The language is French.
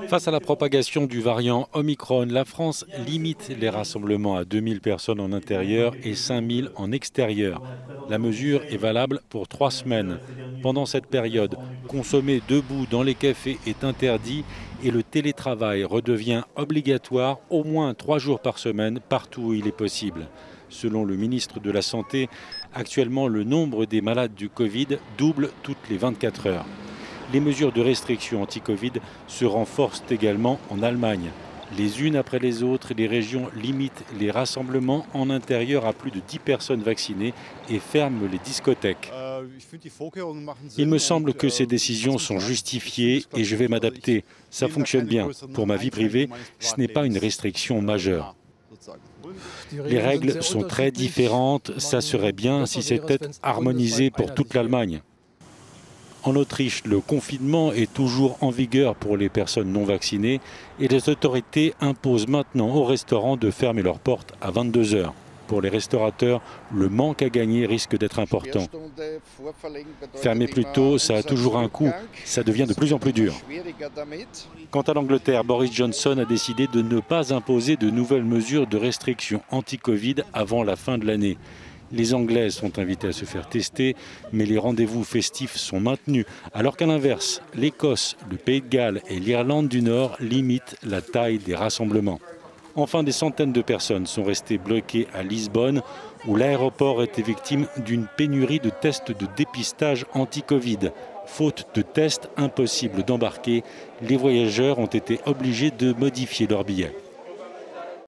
Face à la propagation du variant Omicron, la France limite les rassemblements à 2000 personnes en intérieur et 5000 en extérieur. La mesure est valable pour 3 semaines. Pendant cette période, consommer debout dans les cafés est interdit et le télétravail redevient obligatoire au moins 3 jours par semaine partout où il est possible. Selon le ministre de la Santé, actuellement le nombre des malades du Covid double toutes les 24 heures. Les mesures de restriction anti-Covid se renforcent également en Allemagne. Les unes après les autres, les régions limitent les rassemblements en intérieur à plus de 10 personnes vaccinées et ferment les discothèques. Il me semble que ces décisions sont justifiées et je vais m'adapter. Ça fonctionne bien. Pour ma vie privée, ce n'est pas une restriction majeure. Les règles sont très différentes. Ça serait bien si c'était harmonisé pour toute l'Allemagne. En Autriche, le confinement est toujours en vigueur pour les personnes non vaccinées et les autorités imposent maintenant aux restaurants de fermer leurs portes à 22 heures. Pour les restaurateurs, le manque à gagner risque d'être important. Fermer plus tôt, ça a toujours un coût. Ça devient de plus en plus dur. Quant à l'Angleterre, Boris Johnson a décidé de ne pas imposer de nouvelles mesures de restriction anti-Covid avant la fin de l'année. Les Anglais sont invités à se faire tester, mais les rendez-vous festifs sont maintenus, alors qu'à l'inverse, l'Écosse, le Pays de Galles et l'Irlande du Nord limitent la taille des rassemblements. Enfin, des centaines de personnes sont restées bloquées à Lisbonne, où l'aéroport était victime d'une pénurie de tests de dépistage anti-Covid. Faute de tests, impossible d'embarquer, les voyageurs ont été obligés de modifier leurs billets.